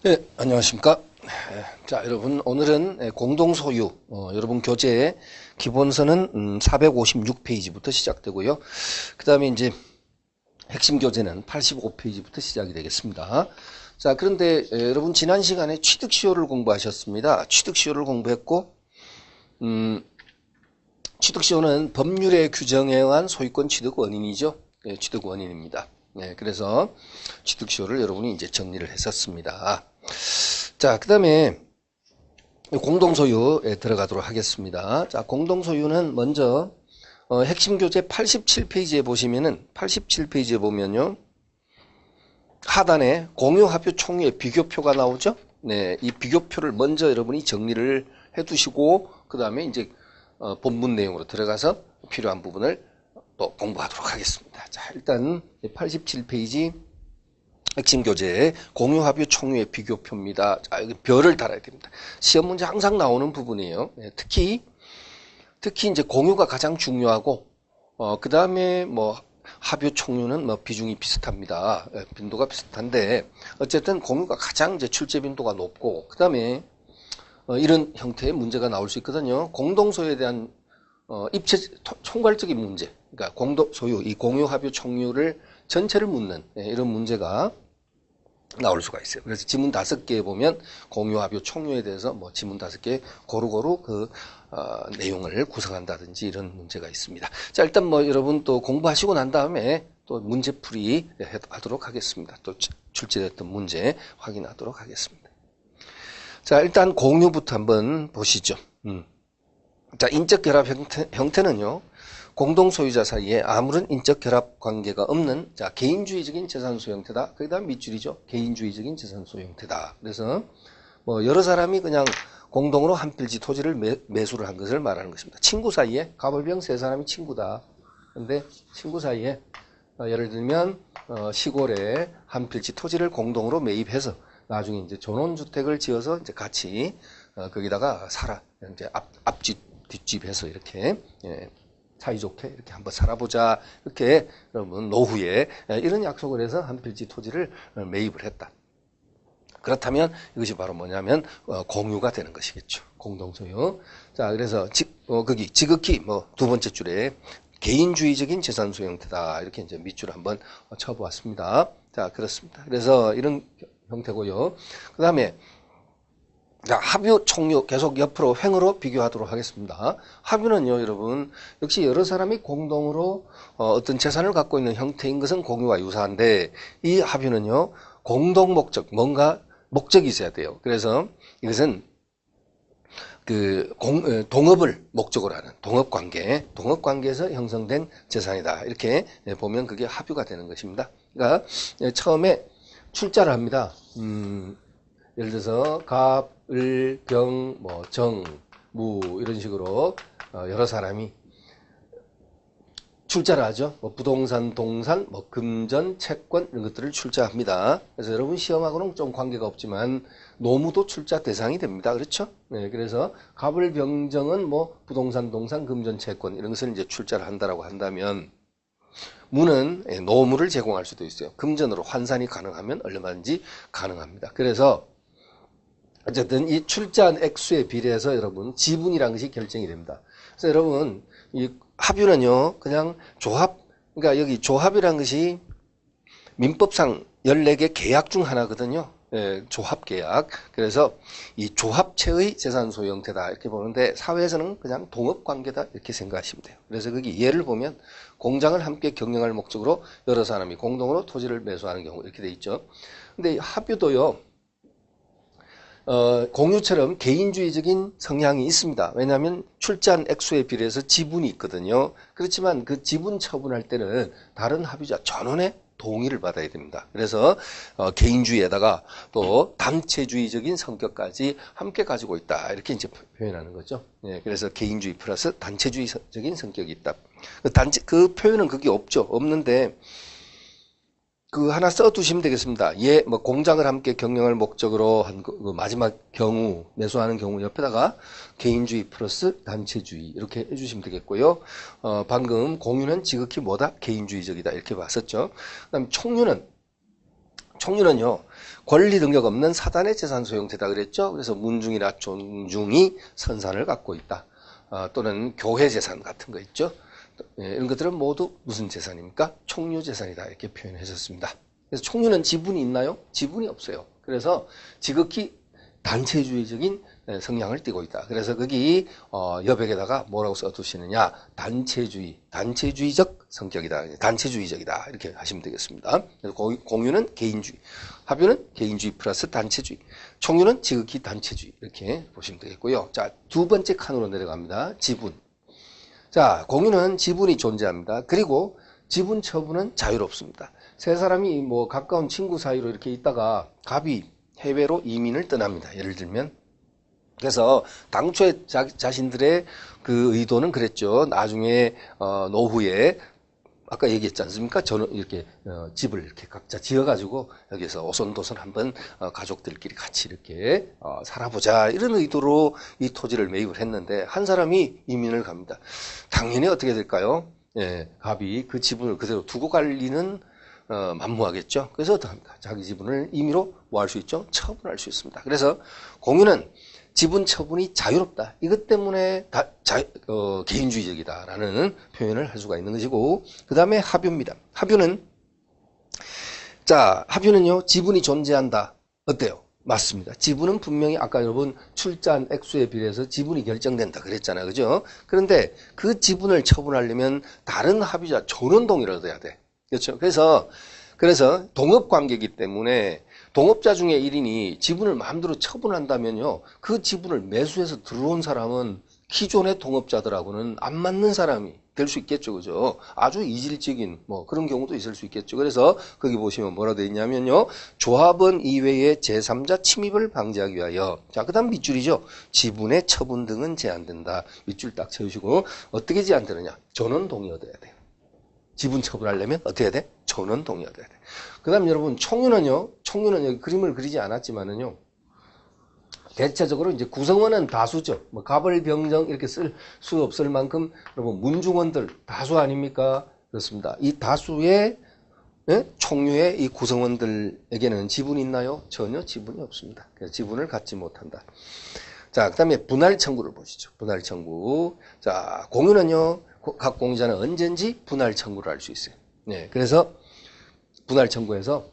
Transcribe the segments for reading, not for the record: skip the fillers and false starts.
네, 안녕하십니까. 자, 여러분, 오늘은 공동소유, 여러분 교재의 기본서는 456페이지부터 시작되고요. 그 다음에 이제 핵심 교재는 85페이지부터 시작이 되겠습니다. 자, 그런데 여러분 지난 시간에 취득시효를 공부하셨습니다. 취득시효를 공부했고, 취득시효는 법률의 규정에 의한 소유권 취득 원인이죠. 네, 취득 원인입니다. 네, 그래서 취득시효를 여러분이 이제 정리를 했었습니다. 자, 그 다음에 공동소유에 들어가도록 하겠습니다. 자, 공동소유는 먼저 핵심 교재 87페이지에 보시면은 87페이지에 보면요. 하단에 공유합유 총유의 비교표가 나오죠. 네, 이 비교표를 먼저 여러분이 정리를 해 두시고 그 다음에 이제 본문 내용으로 들어가서 필요한 부분을 또 공부하도록 하겠습니다. 자, 일단 87페이지 핵심 교재 공유합유 총유의 비교표입니다. 자, 여기 별을 달아야 됩니다. 시험 문제 항상 나오는 부분이에요. 네, 특히 이제 공유가 가장 중요하고 그 다음에 뭐 합유 총유는 뭐 비중이 비슷합니다. 빈도가 비슷한데 어쨌든 공유가 가장 이제 출제 빈도가 높고 그 다음에 이런 형태의 문제가 나올 수 있거든요. 공동소유에 대한 입체 총괄적인 문제, 그러니까 공동소유 이 공유 합유 총유를 전체를 묻는 이런 문제가 나올 수가 있어요. 그래서 지문 5개에 보면 공유, 합유, 총유에 대해서 뭐 지문 5개 고루고루 그 내용을 구성한다든지 이런 문제가 있습니다. 자, 일단 뭐 여러분 또 공부하시고 난 다음에 또 문제풀이 하도록 하겠습니다. 또 출제됐던 문제 확인하도록 하겠습니다. 자, 일단 공유부터 한번 보시죠. 자, 인적 결합 형태는요. 공동소유자 사이에 아무런 인적 결합 관계가 없는 자 개인주의적인 재산소유 형태다. 그 다음 밑줄이죠. 개인주의적인 재산소유 형태다. 그래서 뭐 여러 사람이 그냥 공동으로 한 필지 토지를 매수를 한 것을 말하는 것입니다. 친구 사이에 가벌병 3사람이 친구다. 근데 친구 사이에 예를 들면 시골에 한 필지 토지를 공동으로 매입해서 나중에 이제 전원주택을 지어서 이제 같이 거기다가 살아 이제 앞집 뒷집해서 이렇게 사이좋게 이렇게 한번 살아보자. 이렇게 여러분 노후에 이런 약속을 해서 한 필지 토지를 매입을 했다. 그렇다면 이것이 바로 뭐냐면 공유가 되는 것이겠죠. 공동소유. 자, 그래서 거기 지극히 뭐 두 번째 줄에 개인주의적인 재산소유 형태다. 이렇게 이제 밑줄 한번 쳐보았습니다. 자, 그렇습니다. 그래서 이런 형태고요. 그 다음에 자, 합유, 총유 계속 옆으로 횡으로 비교하도록 하겠습니다. 합유는요, 여러분, 역시 여러 사람이 공동으로 어떤 재산을 갖고 있는 형태인 것은 공유와 유사한데 이 합유는요, 공동 목적, 뭔가 목적이 있어야 돼요. 그래서 이것은 그 동업을 목적으로 하는 동업관계에서 형성된 재산이다. 이렇게 보면 그게 합유가 되는 것입니다. 그러니까 처음에 출자를 합니다. 예를 들어서 갑, 을, 병, 뭐 정, 무 이런 식으로 여러 사람이 출자를 하죠. 뭐 부동산, 동산, 뭐 금전, 채권 이런 것들을 출자합니다. 그래서 여러분 시험하고는 좀 관계가 없지만 노무도 출자 대상이 됩니다. 그렇죠? 네, 그래서 갑을, 병, 정은 뭐 부동산, 동산, 금전, 채권 이런 것을 이제 출자를 한다라고 한다면 무는 노무를 제공할 수도 있어요. 금전으로 환산이 가능하면 얼마든지 가능합니다. 그래서 어쨌든 이 출자한 액수에 비례해서 여러분 지분이라는 것이 결정이 됩니다. 그래서 여러분 이 합유는요 그냥 조합, 그러니까 여기 조합이라는 것이 민법상 14개 계약 중 하나거든요. 예, 조합 계약. 그래서 이 조합체의 재산 소유 형태다 이렇게 보는데 사회에서는 그냥 동업 관계다 이렇게 생각하시면 돼요. 그래서 거기 예를 보면 공장을 함께 경영할 목적으로 여러 사람이 공동으로 토지를 매수하는 경우 이렇게 돼 있죠. 근데 합유도요. 공유처럼 개인주의적인 성향이 있습니다. 왜냐하면 출자한 액수에 비례해서 지분이 있거든요. 그렇지만 그 지분 처분할 때는 다른 합유자 전원의 동의를 받아야 됩니다. 그래서 개인주의에다가 또 단체주의적인 성격까지 함께 가지고 있다. 이렇게 이제 표현하는 거죠. 예, 그래서 개인주의 플러스 단체주의적인 성격이 있다. 그 표현은 그게 없죠. 없는데 그 하나 써두시면 되겠습니다. 예, 뭐 공장을 함께 경영할 목적으로 한 그 마지막 경우 매수하는 경우 옆에다가 개인주의 플러스 단체주의 이렇게 해주시면 되겠고요. 방금 공유는 지극히 뭐다? 개인주의적이다 이렇게 봤었죠. 그다음 총유는요 권리 능력 없는 사단의 재산 소형태다 그랬죠. 그래서 문중이나 존중이 선산을 갖고 있다. 또는 교회 재산 같은 거 있죠. 이런 것들은 모두 무슨 재산입니까? 총유 재산이다 이렇게 표현하셨습니다. 그래서 총유는 지분이 있나요? 지분이 없어요. 그래서 지극히 단체주의적인 성향을 띠고 있다. 그래서 거기 여백에다가 뭐라고 써두시느냐, 단체주의적 성격이다, 단체주의적이다 이렇게 하시면 되겠습니다. 그래서 공유는 개인주의, 합유는 개인주의 플러스 단체주의, 총유는 지극히 단체주의 이렇게 보시면 되겠고요. 자, 두 번째 칸으로 내려갑니다. 지분. 자, 공유는 지분이 존재합니다. 그리고 지분 처분은 자유롭습니다. 세 사람이 뭐 가까운 친구 사이로 이렇게 있다가 갑이 해외로 이민을 떠납니다. 예를 들면. 그래서 당초에 자신들의 그 의도는 그랬죠. 나중에 노후에 아까 얘기했지 않습니까? 저는 이렇게 집을 이렇게 각자 지어가지고 여기서 오손도손 한번 가족들끼리 같이 이렇게 살아보자 이런 의도로 이 토지를 매입을 했는데 한 사람이 이민을 갑니다. 당연히 어떻게 될까요? 예, 갑이 그 지분을 그대로 두고 갈 리는 만무하겠죠. 그래서 어떡합니까? 자기 지분을 임의로 뭐 할 수 있죠? 처분할 수 있습니다. 그래서 공유는 지분 처분이 자유롭다. 이것 때문에 개인주의적이다라는 표현을 할 수가 있는 것이고, 그 다음에 합유입니다. 합유는요, 지분이 존재한다. 어때요? 맞습니다. 지분은 분명히 아까 여러분 출자한 액수에 비례해서 지분이 결정된다 그랬잖아요. 그죠? 그런데 그 지분을 처분하려면 다른 합유자 전원 동의를 얻어야 돼. 그렇죠? 그래서 동업관계이기 때문에 동업자 중에 1인이 지분을 마음대로 처분한다면요, 그 지분을 매수해서 들어온 사람은 기존의 동업자들하고는 안 맞는 사람이 될 수 있겠죠. 그죠? 아주 이질적인 뭐 그런 경우도 있을 수 있겠죠. 그래서 거기 보시면 뭐라고 되어 있냐면요, 조합원 이외의 제3자 침입을 방지하기 위하여, 자, 그 다음 밑줄이죠. 지분의 처분 등은 제한된다. 밑줄 딱 채우시고, 어떻게 제한되느냐? 전원 동의 얻어야 돼요. 지분 처분하려면 어떻게 해야 돼? 전원 동의 얻어야 돼. 그 다음 여러분, 총유는 여기 그림을 그리지 않았지만은요, 대체적으로 이제 구성원은 다수죠. 뭐 갑을 병정 이렇게 쓸 수 없을 만큼 여러분 문중원들 다수 아닙니까? 그렇습니다. 이 다수의 총유의 이 구성원들에게는 지분이 있나요? 전혀 지분이 없습니다. 그래서 지분을 갖지 못한다. 자, 그 다음에 분할 청구를 보시죠. 분할 청구. 자, 공유는요, 각 공유자는 언제든지 분할 청구를 할 수 있어요. 네, 그래서 분할 청구에서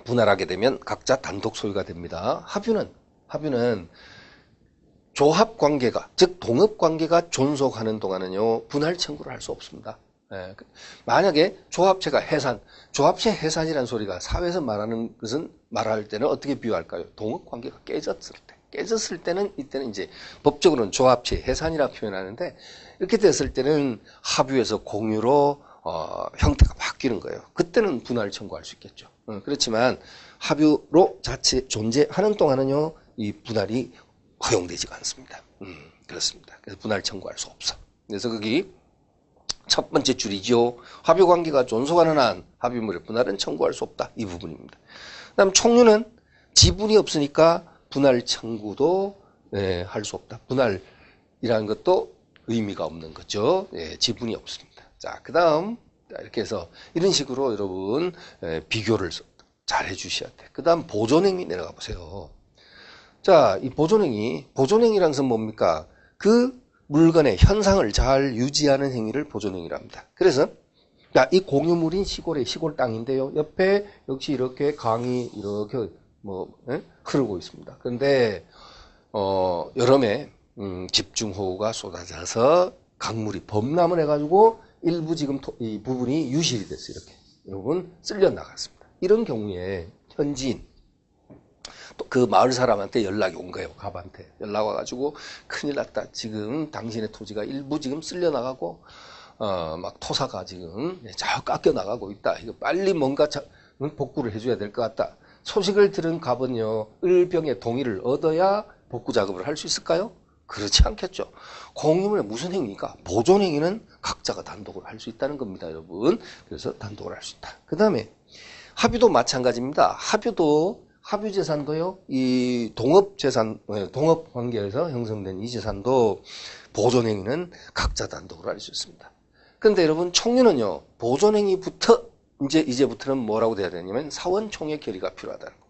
분할하게 되면 각자 단독 소유가 됩니다. 합유는 조합 관계가, 즉 동업 관계가 존속하는 동안은요, 분할 청구를 할 수 없습니다. 예, 만약에 조합체가 해산, 조합체 해산이라는 소리가 사회에서 말하는 것은 말할 때는 어떻게 비유할까요? 동업 관계가 깨졌을 때는 이때는 이제 법적으로는 조합체 해산이라 표현하는데, 이렇게 됐을 때는 합유에서 공유로 형태가 바뀌는 거예요. 그때는 분할 청구할 수 있겠죠. 그렇지만 합유로 자체 존재하는 동안은요, 이 분할이 허용되지가 않습니다. 그렇습니다. 그래서 분할 청구할 수 없어. 그래서 거기 첫 번째 줄이죠. 합유 관계가 존속하는 한 합유물의 분할은 청구할 수 없다. 이 부분입니다. 그다음 총유는 지분이 없으니까 분할 청구도 할 수 없다. 분할이라는 것도 의미가 없는 거죠. 지분이 없습니다. 자, 그다음 이렇게 해서 이런 식으로 여러분 비교를 잘 해주셔야 돼. 그다음 보존행위 내려가 보세요. 자, 이 보존행위라는 것은 뭡니까? 그 물건의 현상을 잘 유지하는 행위를 보존행위랍니다. 그래서 이 공유물인 시골 땅인데요. 옆에 역시 이렇게 강이 이렇게 흐르고 있습니다. 그런데 여름에 집중호우가 쏟아져서 강물이 범람을 해가지고 일부 지금 이 부분이 유실이 됐어요. 이렇게 여러분 쓸려 나갔습니다. 이런 경우에 현지인 또 그 마을 사람한테 연락이 온 거예요. 갑한테 연락 와가지고 큰일 났다. 지금 당신의 토지가 일부 지금 쓸려 나가고 막 토사가 지금 잘 깎여 나가고 있다. 이거 빨리 뭔가 복구를 해줘야 될 것 같다. 소식을 들은 갑은요, 을병의 동의를 얻어야 복구 작업을 할 수 있을까요? 그렇지 않겠죠. 공유물의 무슨 행위니까 보존행위는 각자가 단독으로 할 수 있다는 겁니다, 여러분. 그래서 단독으로 할 수 있다. 그 다음에 합유도 마찬가지입니다. 합유 재산도요, 이 동업 관계에서 형성된 이 재산도 보존행위는 각자 단독으로 할 수 있습니다. 그런데 여러분, 총유는요, 보존행위부터 이제부터는 뭐라고 돼야 되냐면 사원총회 결의가 필요하다는 거.